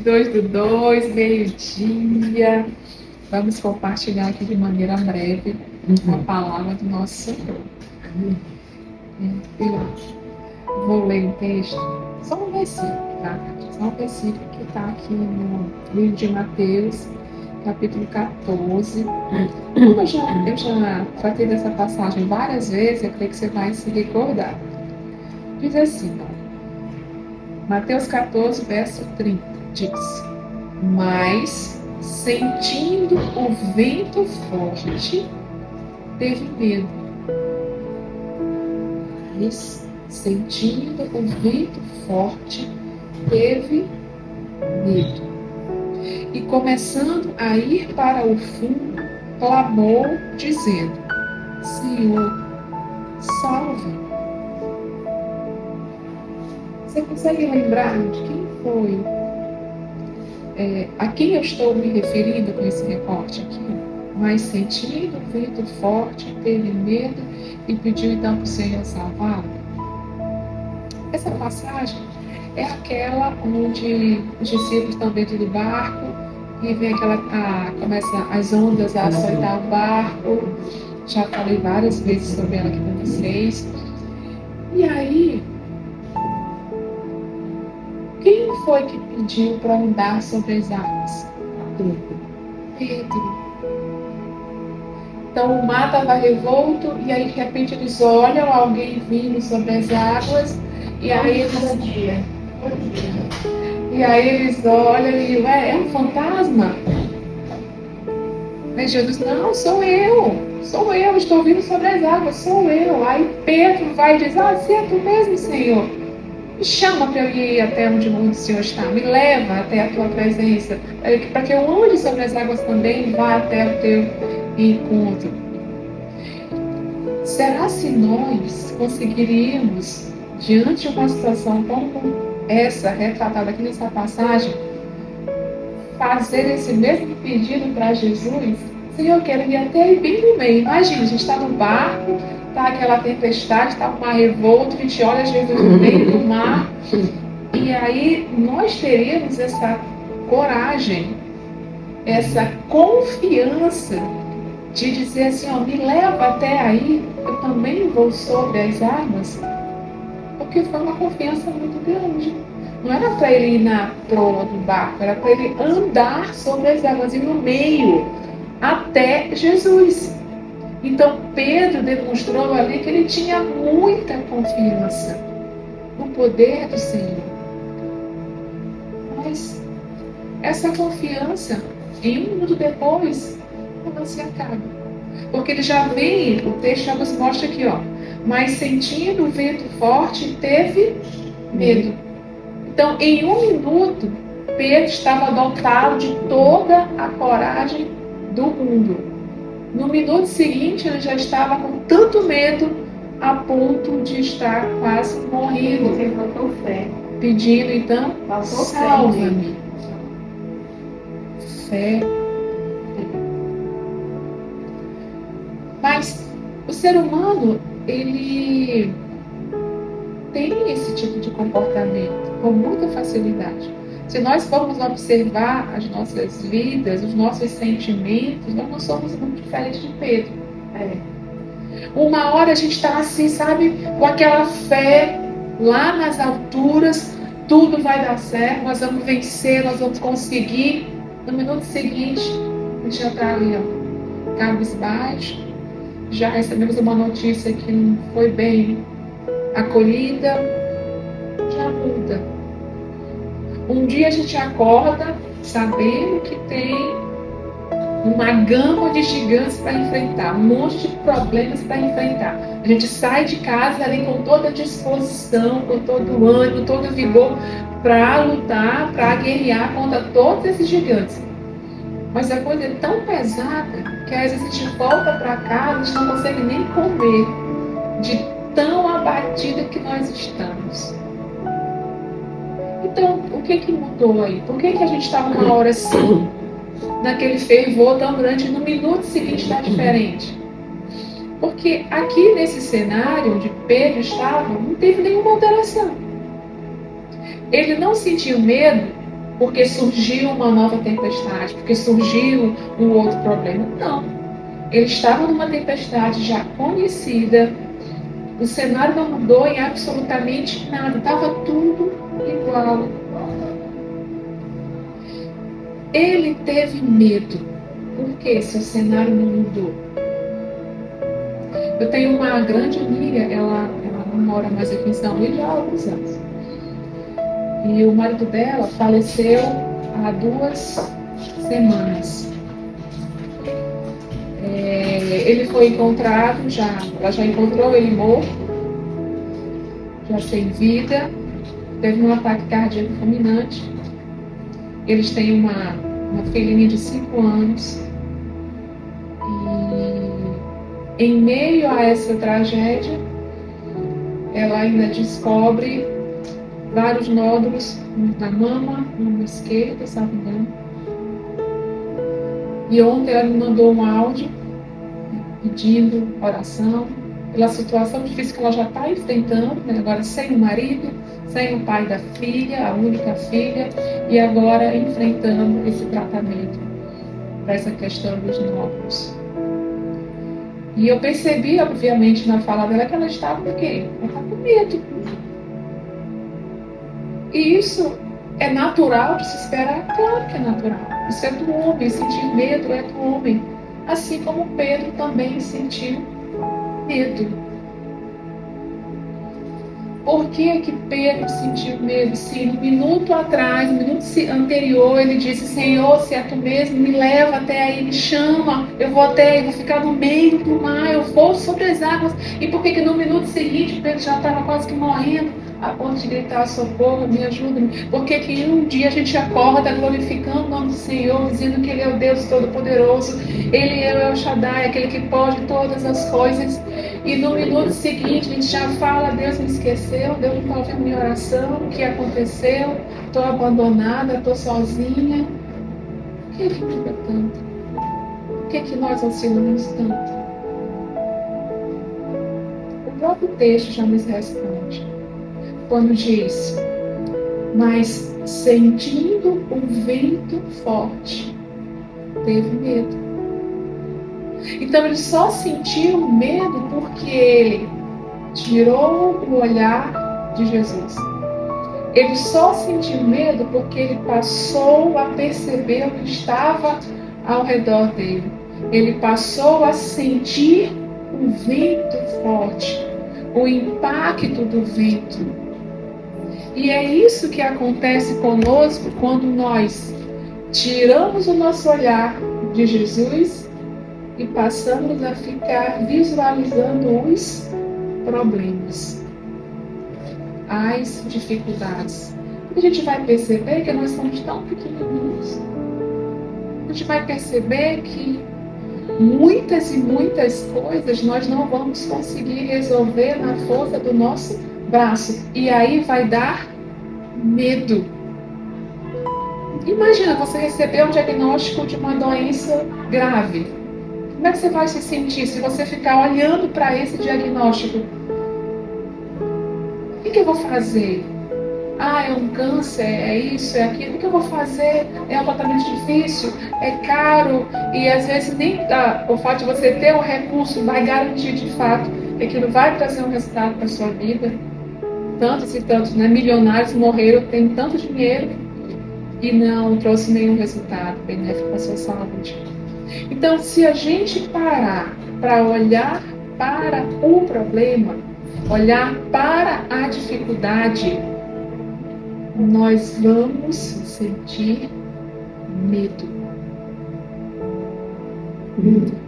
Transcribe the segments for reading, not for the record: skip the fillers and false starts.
22/2, meio-dia. Vamos compartilhar aqui de maneira breve a palavra do nosso Senhor. Vou ler um texto, só um versículo, tá? Só um versículo que está aqui no livro de Mateus, capítulo 14. Como eu já tratei dessa passagem várias vezes, eu creio que você vai se recordar. Diz assim, ó, Mateus 14, verso 30, diz: Mas, sentindo o vento forte, teve medo. Mas, sentindo o vento forte, teve medo. E começando a ir para o fundo, clamou, dizendo: Senhor, salve. Você consegue lembrar de quem foi? A quem eu estou me referindo com esse recorte aqui? Mas sentindo o vento forte, teve medo e pediu então para o Senhor salvá-lo. Essa passagem é aquela onde os discípulos estão dentro do barco e vem começa as ondas a açoitar o barco. Já falei várias vezes sobre ela aqui com vocês. E aí, quem foi que pediu para andar sobre as águas? Pedro. Então o mar estava revolto e aí de repente eles olham alguém vindo sobre as águas e aí eles olham e é um fantasma? Aí Jesus, não, sou eu, estou vindo sobre as águas, sou eu. Aí Pedro vai e diz, se é tu mesmo, Senhor, me chama para eu ir até onde o Senhor está, me leva até a tua presença, para que eu ande sobre as águas também e vá até o teu encontro. Será se nós conseguiríamos, diante de uma situação como essa, retratada aqui nessa passagem, fazer esse mesmo pedido para Jesus? Senhor, eu quero ir até aí bem no meio. Imagina, a gente está no barco, está aquela tempestade, está o mar revolto, a gente olha Jesus no meio do mar, e aí nós teríamos essa coragem, essa confiança de dizer assim, me leva até aí, eu também vou sobre as águas, porque foi uma confiança muito grande. Não era para ele ir na proa do barco, era para ele andar sobre as águas e no meio até Jesus. Então Pedro demonstrou ali que ele tinha muita confiança no poder do Senhor. Mas essa confiança, em um minuto depois, não se acaba. Porque ele já vem, o texto já nos mostra aqui, mas sentindo o vento forte, teve medo. Então, em um minuto, Pedro estava dotado de toda a coragem do mundo. No minuto seguinte, ele já estava com tanto medo, a ponto de estar quase morrendo. Ele faltou fé. Pedindo, então, salva-me. Fé. Mas o ser humano, ele tem esse tipo de comportamento com muita facilidade. Se nós formos observar as nossas vidas, os nossos sentimentos, nós não somos muito diferentes de Pedro. Uma hora a gente está assim, sabe, com aquela fé lá nas alturas, tudo vai dar certo, nós vamos vencer, nós vamos conseguir. No minuto seguinte, a gente já está ali, cabisbaixo. Já recebemos uma notícia que não foi bem acolhida, já muda. Um dia a gente acorda sabendo que tem uma gama de gigantes para enfrentar, um monte de problemas para enfrentar. A gente sai de casa ali com toda a disposição, com todo o ânimo, todo o vigor para lutar, para guerrear contra todos esses gigantes. Mas a coisa é tão pesada que às vezes a gente volta para casa e a gente não consegue nem comer, de tão abatida que nós estamos. Então, o que mudou aí? Por que a gente está numa hora assim, naquele fervor tão grande, no minuto seguinte está diferente? Porque aqui nesse cenário onde Pedro estava, não teve nenhuma alteração. Ele não sentiu medo porque surgiu uma nova tempestade, porque surgiu um outro problema. Não. Ele estava numa tempestade já conhecida, o cenário não mudou em absolutamente nada, estava tudo igual. Ele teve medo. Por quê? Se o cenário não mudou. Eu tenho uma grande amiga, ela não mora mais aqui em São Luís já há alguns anos. E o marido dela faleceu há 2 semanas. Ele foi encontrado, ela já encontrou ele morto, já sem vida, teve um ataque cardíaco fulminante. Eles têm uma filhinha de 5 anos. E em meio a essa tragédia, ela ainda descobre vários nódulos na mama esquerda, se não me engano. E ontem ela me mandou um áudio pedindo oração pela situação difícil que ela já está enfrentando, né? Agora sem o marido, sem o pai da filha, a única filha, e agora enfrentando esse tratamento para essa questão dos nódulos. E eu percebi, obviamente, na fala dela que ela estava com quê? Ela está com medo. E isso é natural de se esperar? Claro que é natural. Isso é do homem, sentir medo é do homem. Assim como Pedro também sentiu medo. Por que que Pedro sentiu medo? Se no minuto atrás, no minuto anterior, ele disse: Senhor, se é tu mesmo, me leva até aí, me chama, eu vou até aí, vou ficar no meio do mar, eu vou sobre as águas. E por que que no minuto seguinte Pedro já estava quase que morrendo, a ponto de gritar: socorro, me ajuda-me? Por que que um dia a gente acorda glorificando o nome do Senhor, dizendo que Ele é o Deus Todo-Poderoso, Ele é o El Shaddai, aquele que pode todas as coisas, e no minuto seguinte a gente já fala: Deus me esqueceu, Deus não está ouvindo minha oração, o que aconteceu? Estou abandonada, estou sozinha. Por que que muda tanto? Por que que nós oscilamos tanto? O próprio texto já nos responde. Quando diz: mas sentindo um vento forte, teve medo. Então ele só sentiu medo porque ele tirou o olhar de Jesus. Ele só sentiu medo porque ele passou a perceber o que estava ao redor dele. Ele passou a sentir o vento forte, o impacto do vento. E é isso que acontece conosco quando nós tiramos o nosso olhar de Jesus e passamos a ficar visualizando os problemas, as dificuldades. A gente vai perceber que nós somos tão pequenininhos. A gente vai perceber que muitas e muitas coisas nós não vamos conseguir resolver na força do nosso braço. E aí vai dar medo. Imagina você receber um diagnóstico de uma doença grave. Como é que você vai se sentir se você ficar olhando para esse diagnóstico? O que eu vou fazer? Ah, é um câncer, é isso, é aquilo. O que eu vou fazer? É um tratamento difícil, é caro, e às vezes nem o fato de você ter um recurso vai garantir de fato que aquilo vai trazer um resultado para a sua vida. Tantos e tantos, né, milionários morreram, têm tanto dinheiro e não trouxe nenhum resultado benéfico para a sua saúde. Então, se a gente parar para olhar para o problema, olhar para a dificuldade, nós vamos sentir medo.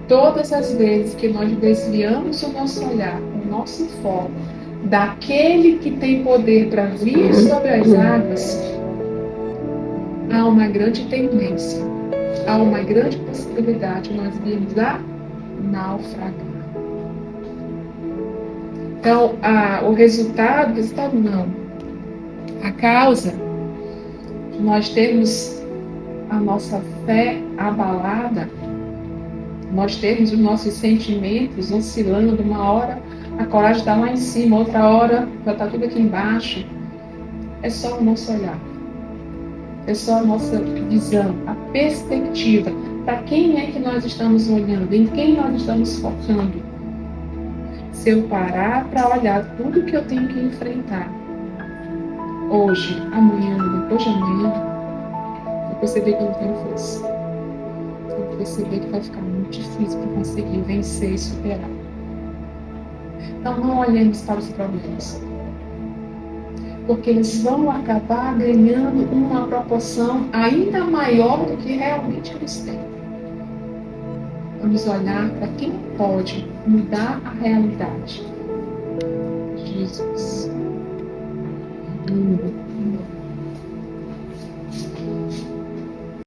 Todas as vezes que nós desviamos o nosso olhar, o nosso foco, daquele que tem poder para vir sobre as águas, há uma grande tendência, há uma grande possibilidade de nós virmos a naufragar. Então, o resultado não. A causa de nós termos a nossa fé abalada, nós termos os nossos sentimentos oscilando, uma hora a coragem está lá em cima, outra hora já está tudo aqui embaixo, é só o nosso olhar. É só a nossa visão, a perspectiva. Para quem é que nós estamos olhando? Em quem nós estamos focando? Se eu parar para olhar tudo que eu tenho que enfrentar, hoje, amanhã, depois de amanhã, eu perceber que eu não tenho força. Eu perceber que vai ficar muito difícil para conseguir vencer e superar. Então, não olhemos para os problemas, porque eles vão acabar ganhando uma proporção ainda maior do que realmente eles têm. Vamos olhar para quem pode mudar a realidade. Jesus.